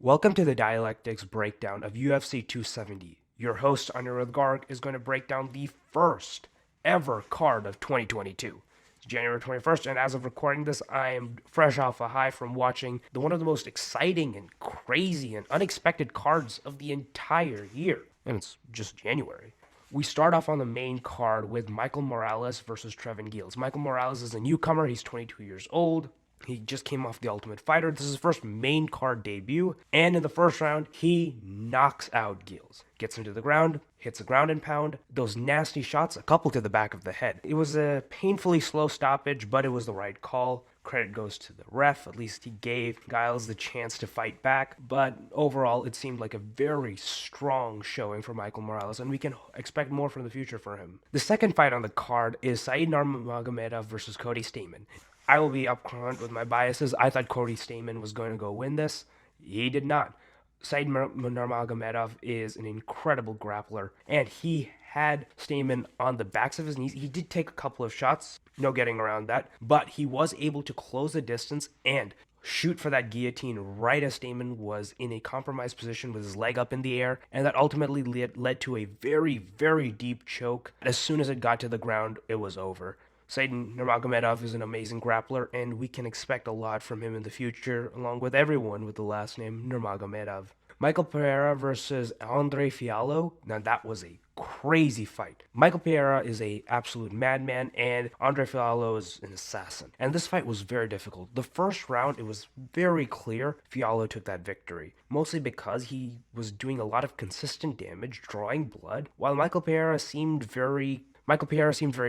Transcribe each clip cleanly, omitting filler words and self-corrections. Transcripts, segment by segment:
Welcome to the Dialectics breakdown of UFC 270. Your host, Anirudh Garg, is going to break down the first ever card of 2022. It's January 21st, and as of recording this, I am fresh off a high from watching one of the most exciting and crazy and unexpected cards of the entire year. And it's just January. We start off on the main card with Michael Morales versus Trevin Giles. Michael Morales is a newcomer. He's 22 years old. He just came off the Ultimate Fighter. This is his first main card debut. And in the first round, he knocks out Giles. Gets him to the ground, hits a ground and pound. Those nasty shots, a couple to the back of the head. It was a painfully slow stoppage, but it was the right call. Credit goes to the ref. At least he gave Giles the chance to fight back. But overall, it seemed like a very strong showing for Michael Morales, and we can expect more from the future for him. The second fight on the card is Said Magametta versus Cody Steeman. I will be upfront with my biases. I thought Cody Steeman was going to go win this. He did not. Said Nurmagomedov is an incredible grappler, and he had Steeman on the backs of his knees. He did take a couple of shots, no getting around that, but he was able to close the distance and shoot for that guillotine right as Steeman was in a compromised position with his leg up in the air, and that ultimately led to a very, very deep choke. As soon as it got to the ground, it was over. Said Nurmagomedov is an amazing grappler, and we can expect a lot from him in the future, along with everyone with the last name Nurmagomedov. Michael Pereira versus Andre Fialo. Now that was a crazy fight. Michael Pereira is a absolute madman, and Andre Fialo is an assassin. And this fight was very difficult. The first round, it was very clear Fialo took that victory, mostly because he was doing a lot of consistent damage, drawing blood, while Michael Pereira seemed very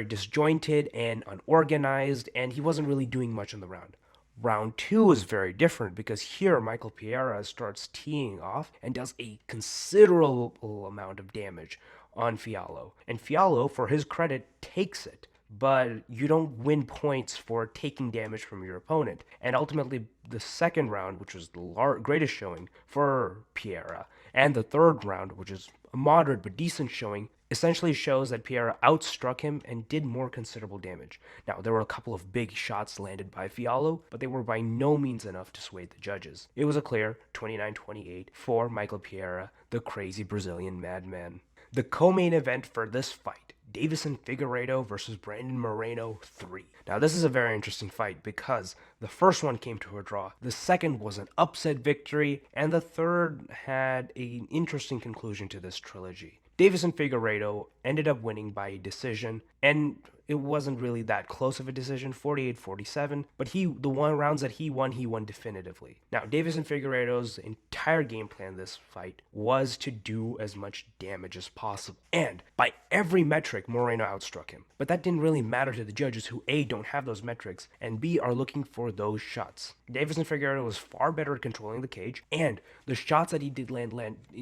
disjointed and unorganized, and he wasn't really doing much in the round. Round two is very different because here Michael Pereira starts teeing off and does a considerable amount of damage on Fialo. And Fialo, for his credit, takes it. But you don't win points for taking damage from your opponent. And ultimately, the second round, which was the greatest showing for Pereira, and the third round, which is a moderate but decent showing, essentially shows that Pereira outstruck him and did more considerable damage. Now, there were a couple of big shots landed by Fialo, but they were by no means enough to sway the judges. It was a clear 29-28 for Michael Pereira, the crazy Brazilian madman. The co-main event for this fight, Deiveson Figueiredo versus Brandon Moreno 3. Now, this is a very interesting fight because the first one came to a draw, the second was an upset victory, and the third had an interesting conclusion to this trilogy. Deiveson Figueiredo ended up winning by decision, and it wasn't really that close of a decision, 48-47, but the rounds that he won definitively. Now, Deiveson Figueiredo's entire game plan this fight was to do as much damage as possible, and by every metric, Moreno outstruck him. But that didn't really matter to the judges who A, don't have those metrics, and B, are looking for those shots. Deiveson Figueiredo was far better at controlling the cage, and the shots that he did land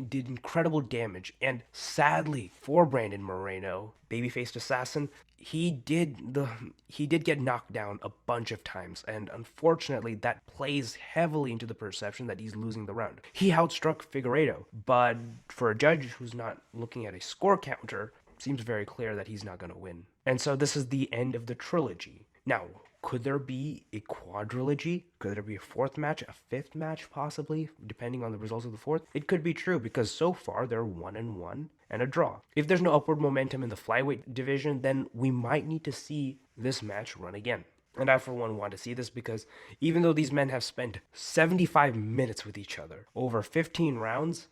did incredible damage, and sadly for Brandon Moreno, babyfaced assassin, he did get knocked down a bunch of times, and unfortunately that plays heavily into the perception that he's losing the round. He outstruck Figueiredo, but for a judge who's not looking at a score counter, it seems very clear that he's not going to win. And so this is the end of the trilogy. Now, could there be a quadrilogy? Could there be a fourth match, a fifth match possibly, depending on the results of the fourth? It could be true because so far they're 1-1 and a draw. If there's no upward momentum in the flyweight division, then we might need to see this match run again. And I, for one, want to see this because even though these men have spent 75 minutes with each other over 15 rounds,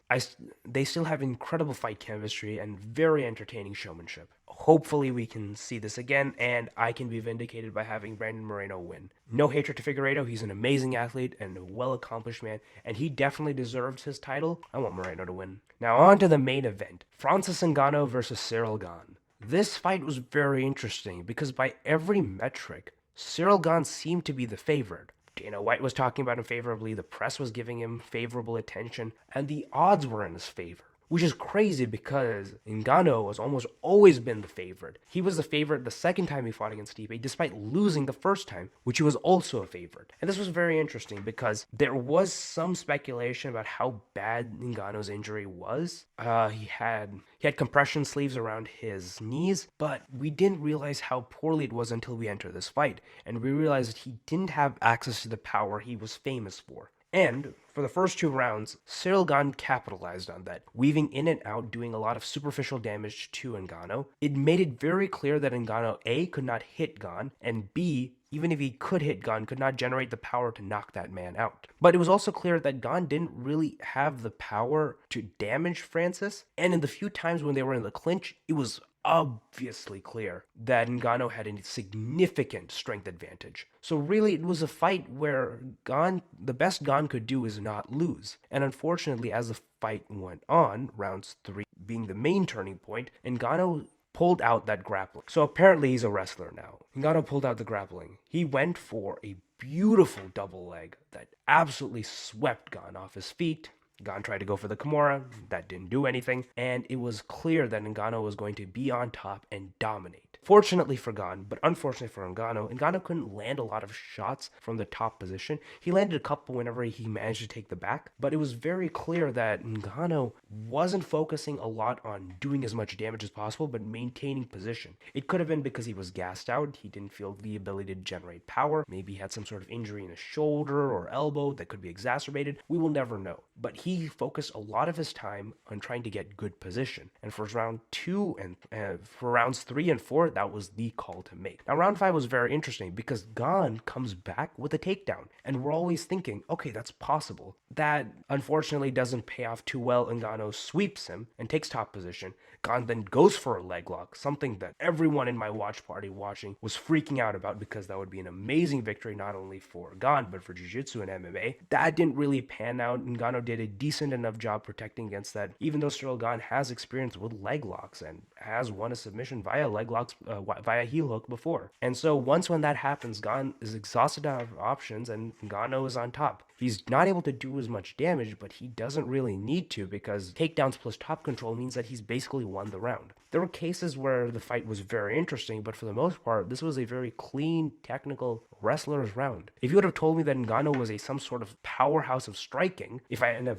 they still have incredible fight chemistry and very entertaining showmanship. Hopefully we can see this again, and I can be vindicated by having Brandon Moreno win. No hatred to Figueiredo, he's an amazing athlete and a well-accomplished man, and he definitely deserves his title. I want Moreno to win. Now on to the main event, Francis Ngannou versus Cyril Gane. This fight was very interesting because by every metric, Cyril Gane seemed to be the favorite. Dana White was talking about him favorably, the press was giving him favorable attention, and the odds were in his favor. Which is crazy because Angano has almost always been the favorite. He was the favorite the second time he fought against Stipe, despite losing the first time, which he was also a favorite. And this was very interesting because there was some speculation about how bad Ngano's injury was. He had compression sleeves around his knees, but we didn't realize how poorly it was until we entered this fight, and we realized that he didn't have access to the power he was famous for. And for the first 2 rounds, Cyril capitalized on that, weaving in and out, doing a lot of superficial damage to Angano. It made it very clear that Angano A could not hit Gon, and B, even if he could hit Gon, could not generate the power to knock that man out. But it was also clear that Gon didn't really have the power to damage Francis, and in the few times when they were in the clinch, it was obviously clear that Ngannou had a significant strength advantage. So really, it was a fight where the best Gon could do is not lose. And unfortunately, as the fight went on, rounds 3 being the main turning point, Ngannou pulled out that grappling. So apparently he's a wrestler now. Ngannou pulled out the grappling. He went for a beautiful double leg that absolutely swept Gon off his feet. Gon tried to go for the Kimura, that didn't do anything, and it was clear that Ngannou was going to be on top and dominate. Fortunately for Gon, but unfortunately for Ngannou couldn't land a lot of shots from the top position. He landed a couple whenever he managed to take the back, but it was very clear that Ngannou wasn't focusing a lot on doing as much damage as possible, but maintaining position. It could have been because he was gassed out, he didn't feel the ability to generate power, maybe he had some sort of injury in his shoulder or elbow that could be exacerbated. We will never know. But he focused a lot of his time on trying to get good position. And for round 2 and for rounds 3 and 4, that was the call to make. Now, round 5 was very interesting because Gon comes back with a takedown. And we're always thinking, okay, that's possible. That unfortunately doesn't pay off too well. Ngannou sweeps him and takes top position. Gon then goes for a leg lock, something that everyone in my watch party watching was freaking out about because that would be an amazing victory not only for Gon, but for Jiu-Jitsu and MMA. That didn't really pan out. Ngannou did a decent enough job protecting against that, even though Cyril Gane has experience with leg locks and has won a submission via leg locks, via heel hook before. And so when that happens, Gane is exhausted out of options and Ngannou is on top. He's not able to do as much damage, but he doesn't really need to because takedowns plus top control means that he's basically won the round. There were cases where the fight was very interesting, but for the most part, this was a very clean, technical wrestler's round. If you would have told me that Ngannou was some sort of powerhouse of striking, and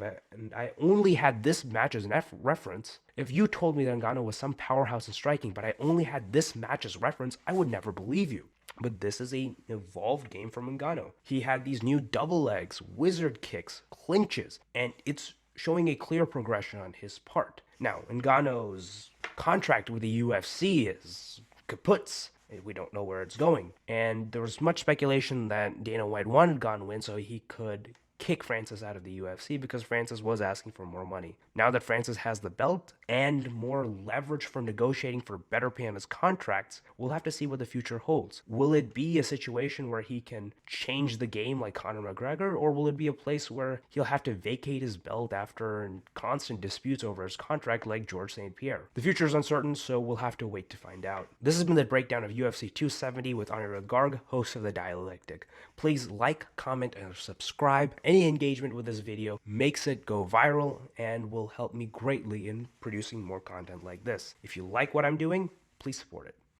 I only had this match as an reference, if you told me that Ngannou was some powerhouse in striking, but I only had this match as reference, I would never believe you. But this is an evolved game from Ngannou. He had these new double legs, wizard kicks, clinches, and it's showing a clear progression on his part. Now, Ngannou's contract with the UFC is kaput. We don't know where it's going. And there was much speculation that Dana White wanted Ngannou to win so he could kick Francis out of the UFC because Francis was asking for more money. Now that Francis has the belt and more leverage for negotiating for better pay on his contracts, we'll have to see what the future holds. Will it be a situation where he can change the game like Conor McGregor, or will it be a place where he'll have to vacate his belt after constant disputes over his contract like George St. Pierre? The future is uncertain, so we'll have to wait to find out. This has been the breakdown of UFC 270 with Anirudh Garg, host of The Dialectic. Please like, comment, and subscribe. Any engagement with this video makes it go viral and will help me greatly in producing more content like this. If you like what I'm doing, please support it.